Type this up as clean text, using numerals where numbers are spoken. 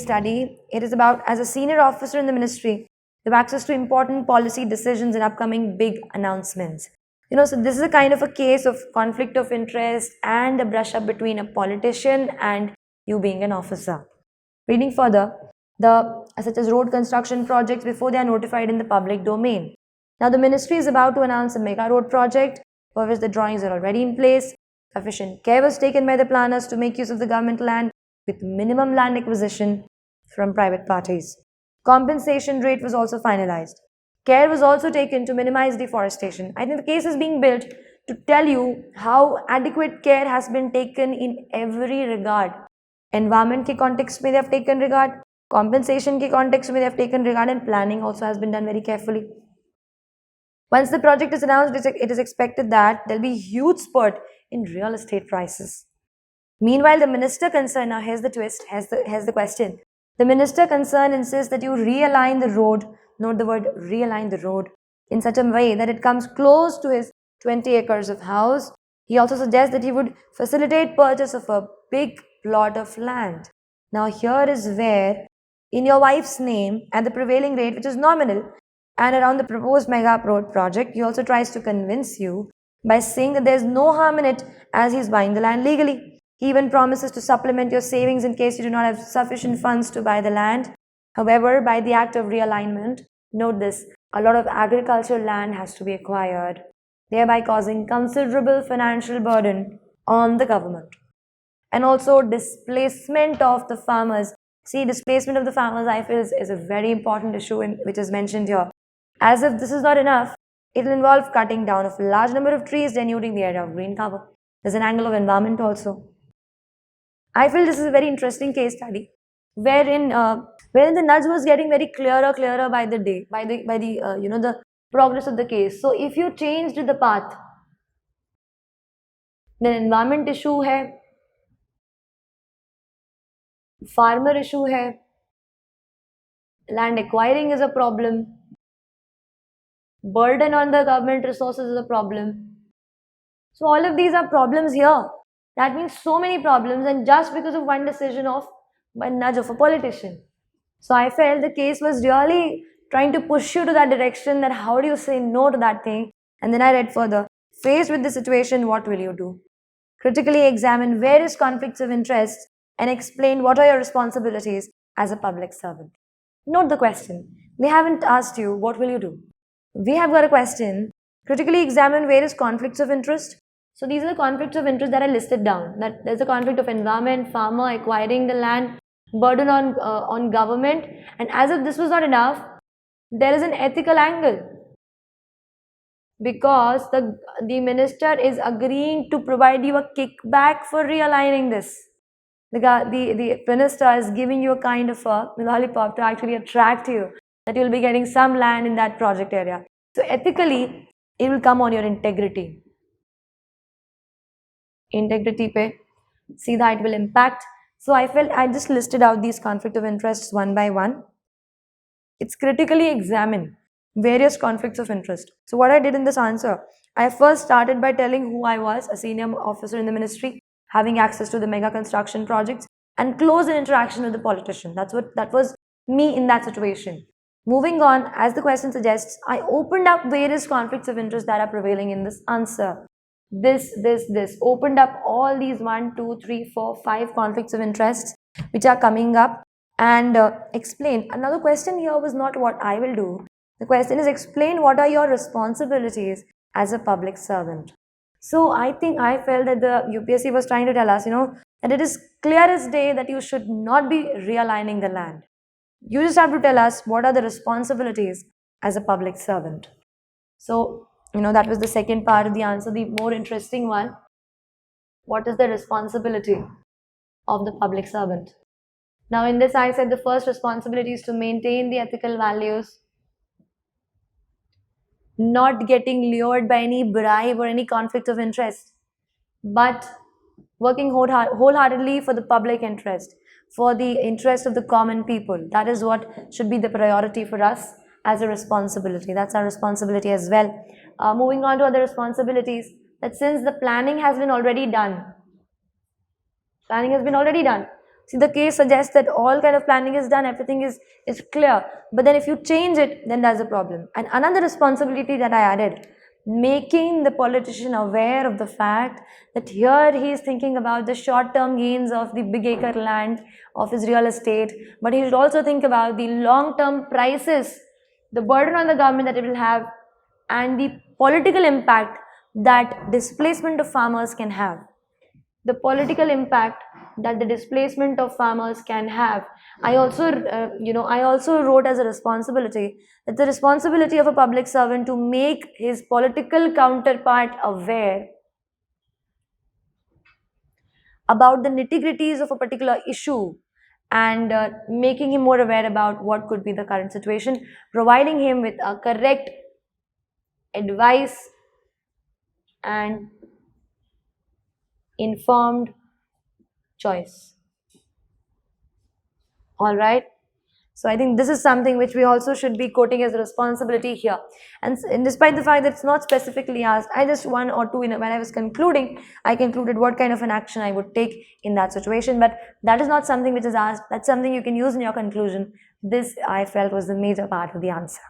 study. It is about, as a senior officer in the ministry, you have access to important policy decisions and upcoming big announcements. So this is a kind of a case of conflict of interest and a brush up between a politician and you being an officer. Reading further, such as road construction projects before they are notified in the public domain. Now the ministry is about to announce a mega road project for which the drawings are already in place. Sufficient care was taken by the planners to make use of the government land with minimum land acquisition from private parties. Compensation rate was also finalized. Care was also taken to minimize deforestation. I think the case is being built to tell you how adequate care has been taken in every regard. Environment ke context mein they have taken regard, compensation ke context mein they have taken regard, and planning also has been done very carefully. Once the project is announced, it is expected that there will be huge spurt in real estate prices. Meanwhile, the minister concerned, now here's the twist, here's the question. The minister concerned insists that you realign the road, note the word realign the road, in such a way that it comes close to his 20 acres of house. He also suggests that he would facilitate purchase of a big plot of land. Now here is where, in your wife's name at the prevailing rate, which is nominal, and around the proposed mega road project, he also tries to convince you by saying that there is no harm in it as he is buying the land legally. He even promises to supplement your savings in case you do not have sufficient funds to buy the land. However, by the act of realignment, note this, a lot of agricultural land has to be acquired, thereby causing considerable financial burden on the government. And also displacement of the farmers. See, displacement of the farmers, I feel, is a very important issue which is mentioned here. As if this is not enough, it will involve cutting down of a large number of trees, denuding the area of green cover. There's an angle of environment also. I feel this is a very interesting case study, wherein the nudge was getting very clearer by the day, by the progress of the case. So if you changed the path, then environment issue hai, farmer issue hai, land acquiring is a problem, burden on the government resources is a problem. So all of these are problems here. That means so many problems, and just because of one decision of one nudge of a politician. So I felt the case was really trying to push you to that direction, that how do you say no to that thing? And then I read further, faced with the situation, what will you do? Critically examine various conflicts of interest and explain what are your responsibilities as a public servant. Note the question. They haven't asked you, what will you do? We have got a question, critically examine various conflicts of interest. So these are the conflicts of interest that are listed down. That there's a conflict of environment, farmer acquiring the land, burden on government, and as if this was not enough, there is an ethical angle, because the minister is agreeing to provide you a kickback for realigning this. The minister is giving you a kind of a lollipop to actually attract you, that you will be getting some land in that project area. So ethically, it will come on your integrity. Integrity pe seedha it will impact. So I felt I just listed out these conflict of interests one by one. It's critically examine various conflicts of interest. So what I did in this answer, I first started by telling who I was, a senior officer in the ministry, having access to the mega construction projects and close interaction with the politician. That was me in that situation. Moving on, as the question suggests, I opened up various conflicts of interest that are prevailing in this answer. This opened up all these 1, 2, 3, 4, 5 conflicts of interest which are coming up, and explain. Another question here was not what I will do. The question is, explain what are your responsibilities as a public servant. So I felt that the UPSC was trying to tell us, that it is clear as day that you should not be realigning the land. You just have to tell us what are the responsibilities as a public servant. So that was the second part of the answer, the more interesting one. What is the responsibility of the public servant? Now in this I said the first responsibility is to maintain the ethical values, not getting lured by any bribe or any conflict of interest, but working wholeheartedly for the public interest, for the interest of the common people. That is what should be the priority for us as a responsibility. That's our responsibility as well. Moving on to other responsibilities, that since the planning has been already done, See, the case suggests that all kind of planning is done, everything is clear. But then if you change it, then there's a problem. And another responsibility that I added, making the politician aware of the fact that here he is thinking about the short-term gains of the big acre land of his real estate, but he should also think about the long-term prices, the burden on the government that it will have, and the political impact that displacement of farmers can have. The political impact that the displacement of farmers can have. I also wrote as a responsibility, it's the responsibility of a public servant to make his political counterpart aware about the nitty-gritties of a particular issue, and making him more aware about what could be the current situation, providing him with a correct advice and informed choice. All right. So I think this is something which we also should be quoting as a responsibility here. And despite the fact that it's not specifically asked, I just one or two, when I was concluding, I concluded what kind of an action I would take in that situation. But that is not something which is asked. That's something you can use in your conclusion. This I felt was the major part of the answer.